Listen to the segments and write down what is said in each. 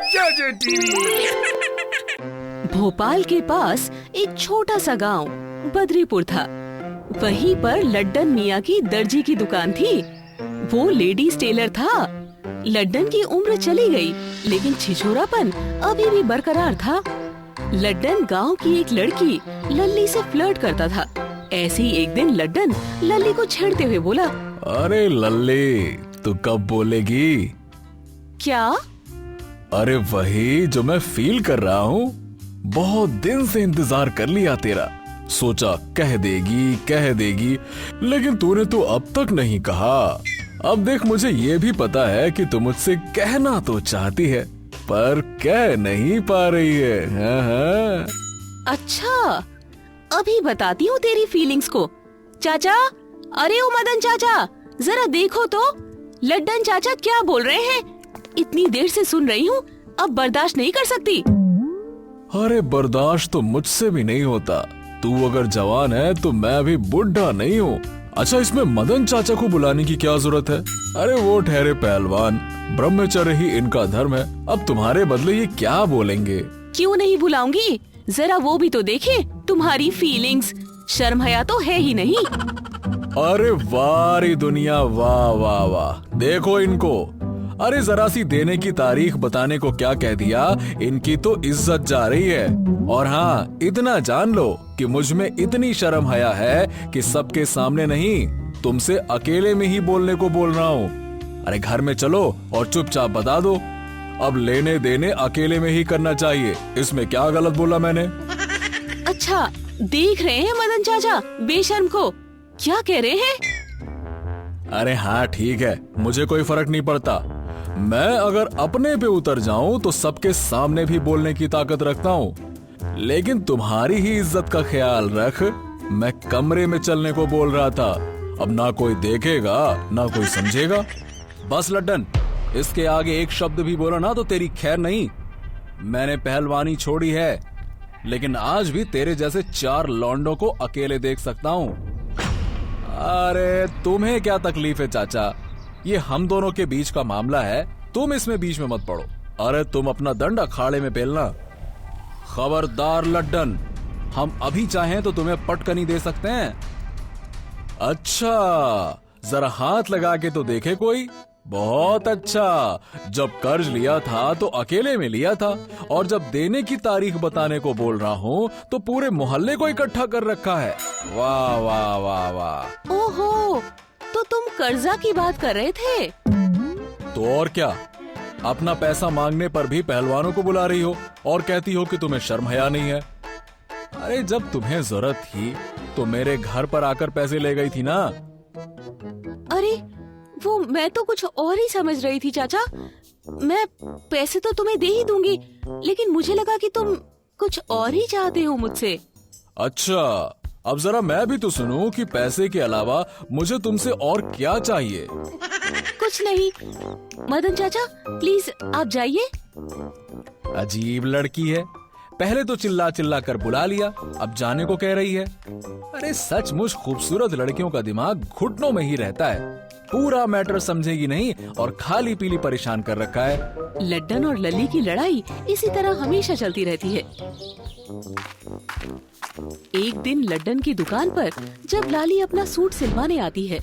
जोजो टीवी। भोपाल के पास एक छोटा सा गांव बद्रीपुर था। वहीं पर लड्डन मियाँ की दर्जी की दुकान थी। वो लेडीज टेलर था। लड्डन की उम्र चली गई, लेकिन छिछोरापन अभी भी बरकरार था। लड्डन गांव की एक लड़की लल्ली से फ्लर्ट करता था। ऐसे ही एक दिन लड्डन लल्ली को छेड़ते हुए बोला, अरे लल्ली, तू कब बोलेगी? क्या? अरे वही जो मैं फील कर रहा हूँ। बहुत दिन से इंतजार कर लिया तेरा। सोचा कह देगी, लेकिन तूने तो अब तक नहीं कहा। अब देख, मुझे ये भी पता है कि तू मुझसे कहना तो चाहती है, पर कह नहीं पा रही है। हाँ। अच्छा, अभी बताती हूँ तेरी फीलिंग्स को। चाचा, अरे ओ मदन चाचा, जरा देखो तो लड्डन चाचा क्या बोल रहे हैं। इतनी देर से सुन रही हूँ, अब बर्दाश्त नहीं कर सकती। अरे बर्दाश्त तो मुझसे भी नहीं होता। तू अगर जवान है तो मैं अभी बुढ़ा नहीं हूँ। अच्छा, इसमें मदन चाचा को बुलाने की क्या जरूरत है? अरे वो ठहरे पहलवान, ब्रह्मचर्य ही इनका धर्म है। अब तुम्हारे बदले ये क्या बोलेंगे? क्यों नहीं बुलाऊंगी, जरा वो भी तो देखे तुम्हारी फीलिंग्स। शर्म हया तो है ही नहीं। अरे वारी दुनिया, वाह वाह वाह, देखो इनको। अरे जरा सी देने की तारीख बताने को क्या कह दिया। इनकी तो इज्जत जा रही है। और हाँ, इतना जान लो कि मुझ में इतनी शर्म हया है कि सबके सामने नहीं, तुमसे अकेले में ही बोलने को बोल रहा हूँ। अरे घर में चलो और चुपचाप बता दो। अब लेने देने अकेले में ही करना चाहिए। इसमें क्या गलत बोला मैंने? अच्छा, देख रहे हैं मदन चाचा बेशर्म को क्या कह रहे हैं। अरे हाँ ठीक है, मुझे कोई फर्क नहीं पड़ता। मैं अगर अपने पे उतर जाऊं तो सबके सामने भी बोलने की ताकत रखता हूँ। लेकिन तुम्हारी ही इज्जत का ख्याल रख। मैं कमरे में चलने को बोल रहा था। अब ना कोई देखेगा ना कोई समझेगा। बस लड्डन, इसके आगे एक शब्द भी बोला ना तो तेरी खैर नहीं। मैंने पहलवानी छोड़ी है, लेकिन आज भी तेरे जैसे 4 लौंडों को अकेले देख सकता हूँ। अरे तुम्हें क्या तकलीफ है चाचा? ये हम दोनों के बीच का मामला है, तुम इसमें बीच में मत पड़ो। अरे तुम अपना दंड अखाड़े में पेलना। खबरदार लड्डन, हम अभी चाहें तो तुम्हें पटकनी दे सकते हैं। अच्छा, जरा हाथ लगा के तो देखे कोई। बहुत अच्छा, जब कर्ज लिया था तो अकेले में लिया था, और जब देने की तारीख बताने को बोल रहा हूँ तो पूरे मोहल्ले को इकट्ठा कर रखा है। वाह वाह वाह वाह। ओहो, तो तुम कर्जा की बात कर रहे थे? तो और क्या, अपना पैसा मांगने पर भी पहलवानों को बुला रही हो और कहती हो कि तुम्हें शर्म हया नहीं है। अरे जब तुम्हें जरूरत थी तो मेरे घर पर आकर पैसे ले गई थी ना। अरे वो मैं तो कुछ और ही समझ रही थी चाचा। मैं पैसे तो तुम्हें दे ही दूंगी, लेकिन मुझे लगा कि तुम कुछ और ही चाहते हो मुझसे। अच्छा, अब जरा मैं भी तो सुनूं कि पैसे के अलावा मुझे तुमसे और क्या चाहिए। कुछ नहीं मदन चाचा, प्लीज आप जाइए। अजीब लड़की है, पहले तो चिल्ला चिल्ला कर बुला लिया, अब जाने को कह रही है। अरे सचमुच खूबसूरत लड़कियों का दिमाग घुटनों में ही रहता है। पूरा मैटर समझेगी नहीं और खाली पीली परेशान कर रखा है। लड्डन और लल्ली की लड़ाई इसी तरह हमेशा चलती रहती है। एक दिन लड्डन की दुकान पर जब लाली अपना सूट सिलवाने आती है।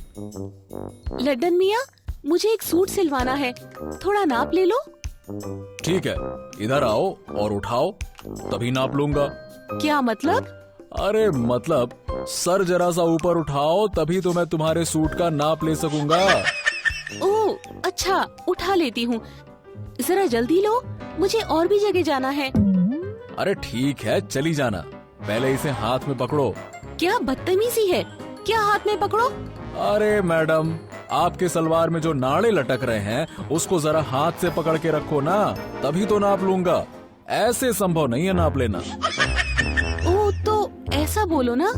लड्डन मियाँ, मुझे एक सूट सिलवाना है, थोड़ा नाप ले लो। ठीक है, इधर आओ और उठाओ, तभी नाप लूंगा। क्या मतलब? अरे मतलब सर जरा सा ऊपर उठाओ, तभी तो मैं तुम्हारे सूट का नाप ले सकूंगा। ओह अच्छा, उठा लेती हूँ। जरा जल्दी लो, मुझे और भी जगह जाना है। अरे ठीक है, चली जाना, पहले इसे हाथ में पकड़ो। क्या बदतमीजी है, क्या हाथ में पकड़ो? अरे मैडम, आपके सलवार में जो नाड़े लटक रहे हैं उसको जरा हाथ से पकड़ के रखो ना, तभी तो नाप लूंगा। ऐसे संभव नहीं है नाप लेना। ओह तो ऐसा बोलो ना।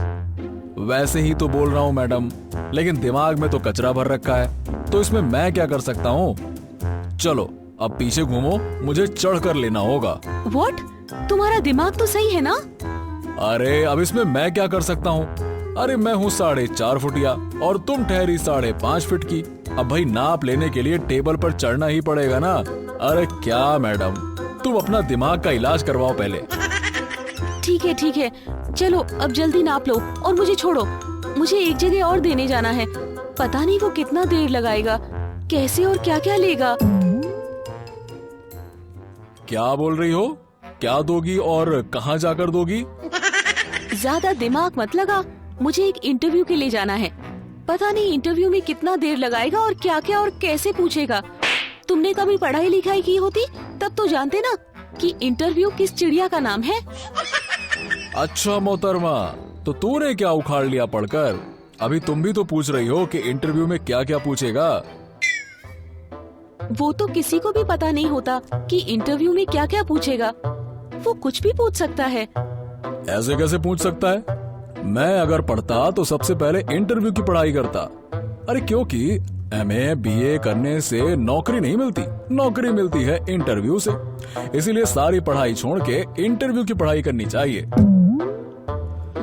वैसे ही तो बोल रहा हूँ मैडम, लेकिन दिमाग में तो कचरा भर रखा है, तो इसमें मैं क्या कर सकता हूँ। चलो अब पीछे घूमो, मुझे चढ़ कर लेना होगा। व्हाट? तुम्हारा दिमाग तो सही है ना? अरे अब इसमें मैं क्या कर सकता हूँ। अरे मैं हूँ 4.5 फुटिया और तुम ठहरी 5.5 फीट की। अब भाई नाप लेने के लिए टेबल पर चढ़ना ही पड़ेगा ना। अरे क्या मैडम, तुम अपना दिमाग का इलाज करवाओ पहले। ठीक है, चलो अब जल्दी नाप लो और मुझे छोड़ो। मुझे एक जगह और देने जाना है, पता नहीं वो कितना देर लगाएगा, कैसे और क्या क्या लेगा। क्या बोल रही हो? क्या दोगी और कहाँ जाकर दोगी? ज्यादा दिमाग मत लगा, मुझे एक इंटरव्यू के लिए जाना है। पता नहीं इंटरव्यू में कितना देर लगाएगा और क्या क्या और कैसे पूछेगा। तुमने कभी पढ़ाई लिखाई की होती तब तो जानते ना कि इंटरव्यू किस चिड़िया का नाम है। अच्छा मोहतरमा, तो तूने क्या उखाड़ लिया पढ़कर? अभी तुम भी तो पूछ रही हो कि इंटरव्यू में क्या क्या पूछेगा। वो तो किसी को भी पता नहीं होता कि इंटरव्यू में क्या क्या पूछेगा। वो कुछ भी पूछ सकता है। ऐसे कैसे पूछ सकता है? मैं अगर पढ़ता तो सबसे पहले इंटरव्यू की पढ़ाई करता। अरे क्योंकि MA BA करने से नौकरी नहीं मिलती, नौकरी मिलती है इंटरव्यू से। इसीलिए सारी पढ़ाई छोड़ के इंटरव्यू की पढ़ाई करनी चाहिए।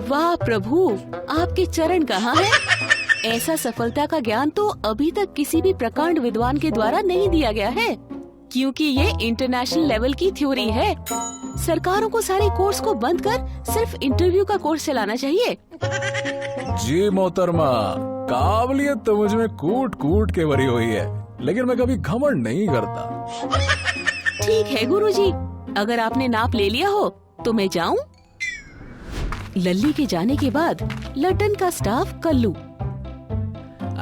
वाह प्रभु, आपके चरण कहाँ हैं? ऐसा सफलता का ज्ञान तो अभी तक किसी भी प्रकांड विद्वान के द्वारा नहीं दिया गया है, क्योंकि ये इंटरनेशनल लेवल की थ्योरी है। सरकारों को सारे कोर्स को बंद कर सिर्फ इंटरव्यू का कोर्स चलाना चाहिए। जी मोहतरमा, काबिलियत तो मुझ में कूट कूट के भरी हुई है, लेकिन मैं कभी घमंड नहीं करता। ठीक है गुरुजी, अगर आपने नाप ले लिया हो तो मैं जाऊं? लल्ली के जाने के बाद लड्डन का स्टाफ कल्लू।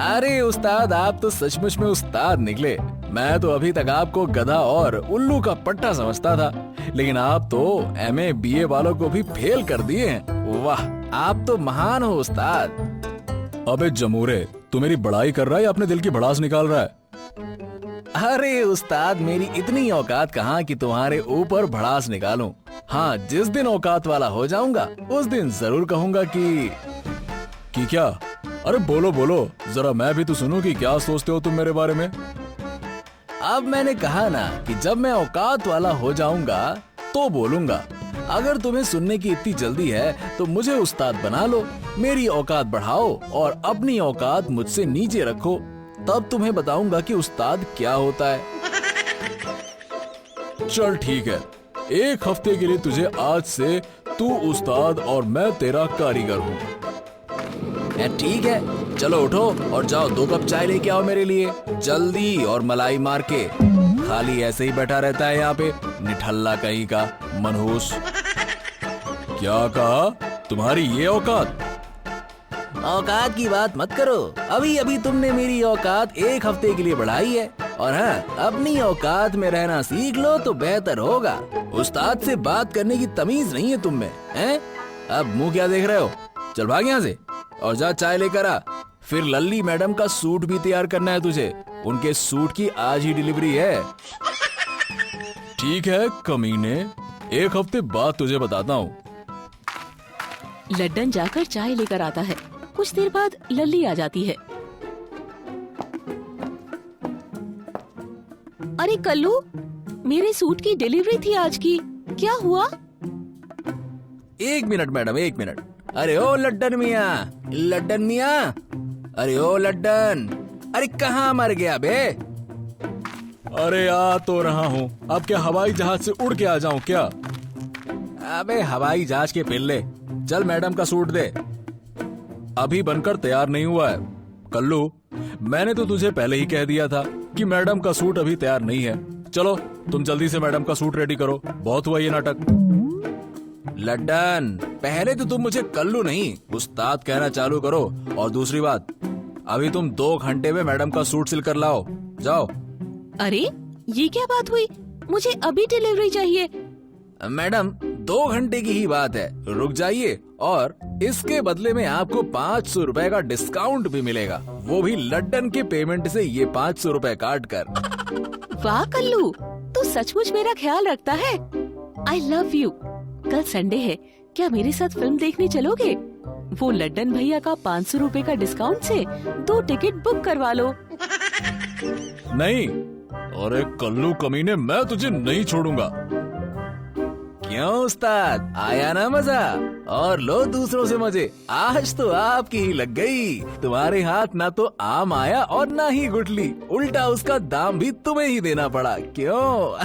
अरे उस्ताद, आप तो सचमुच में उस्ताद निकले। मैं तो अभी तक आपको गधा और उल्लू का पट्टा समझता था, लेकिन आप तो MA BA वालों को भी फेल कर दिए हैं। वाह, आप तो महान हो उस्ताद। अबे जमूरे, तू मेरी बड़ाई कर रहा है या अपने दिल की भड़ास निकाल रहा है? अरे उस्ताद, मेरी इतनी औकात कहाँ कि तुम्हारे ऊपर भड़ास निकालूं। हाँ, जिस दिन औकात वाला हो जाऊंगा उस दिन जरूर कहूंगा कि क्या? अरे बोलो बोलो, जरा मैं भी तो सुनूं कि क्या सोचते हो तुम मेरे बारे में। अब मैंने कहा ना कि जब मैं औकात वाला हो जाऊंगा तो बोलूंगा। अगर तुम्हें सुनने की इतनी जल्दी है तो मुझे उस्ताद बना लो, मेरी औकात बढ़ाओ और अपनी औकात मुझसे नीचे रखो, तब तुम्हें बताऊंगा कि उस्ताद क्या होता है। चल ठीक है, एक हफ्ते के लिए तुझे आज से तू उस्ताद और मैं तेरा कारीगर हूँ। ठीक है, चलो उठो और जाओ 2 कप चाय लेके आओ मेरे लिए, जल्दी और मलाई मार के। खाली ऐसे ही बैठा रहता है यहाँ पे, निठल्ला कहीं का मनहूस। क्या कहा? तुम्हारी ये औकात? औकात की बात मत करो, अभी अभी तुमने मेरी औकात 1 हफ्ते के लिए बढ़ाई है। और हाँ, अपनी औकात में रहना सीख लो तो बेहतर होगा। उस्ताद से बात करने की तमीज नहीं है तुम में, हैं? अब मुंह क्या देख रहे हो? चल भाग यहाँ से और जा चाय लेकर आ। फिर लल्ली मैडम का सूट भी तैयार करना है तुझे, उनके सूट की आज ही डिलीवरी है। ठीक है कमीने, 1 हफ्ते बाद तुझे बताता हूँ। लड्डन जाकर चाय लेकर आता है। कुछ देर बाद लल्ली आ जाती है। अरे कल्लू, मेरे सूट की डिलीवरी थी आज की, क्या हुआ? 1 मिनट मैडम, 1 मिनट। अरे ओ लड्डन मियाँ, लड्डन मियाँ, अरे ओ लड्डन, अरे कहाँ मर गया बे? अरे आ तो रहा हूँ, अब क्या हवाई जहाज से उड़ के आ जाऊँ क्या? अबे हवाई जहाज के पिल्ले, चल मैडम का सूट दे। अभी बनकर तैयार नहीं हुआ है। कल्लू, मैंने तो तुझे पहले ही कह दिया था कि मैडम का सूट अभी तैयार नहीं है। चलो तुम जल्दी से मैडम का सूट रेडी करो, बहुत हुआ ये नाटक। लड्डन, पहले तो तुम मुझे कल्लू नहीं उस्ताद कहना चालू करो, और दूसरी बात, अभी तुम 2 घंटे में मैडम का सूट सिल कर लाओ, जाओ। अरे ये क्या बात हुई? मुझे अभी डिलीवरी चाहिए। मैडम 2 घंटे की ही बात है, रुक जाइए, और इसके बदले में आपको 500 रुपए का डिस्काउंट भी मिलेगा, वो भी लड्डन के पेमेंट से ये 500 रुपए काट कर। वाह कल्लू, तू सचमुच मेरा ख्याल रखता है। I love you. कल संडे है, क्या मेरे साथ फिल्म देखने चलोगे? वो लड्डन भैया का 500 रुपए का डिस्काउंट से 2 टिकट बुक करवा लो। नहीं, अरे कल्लू कमीने, मैं तुझे नहीं छोड़ूंगा। क्यों उस्ताद, आया ना मजा? और लो दूसरों से मजे। आज तो आपकी ही लग गई। तुम्हारे हाथ ना तो आम आया और ना ही गुठली, उल्टा उसका दाम भी तुम्हें ही देना पड़ा। क्यों?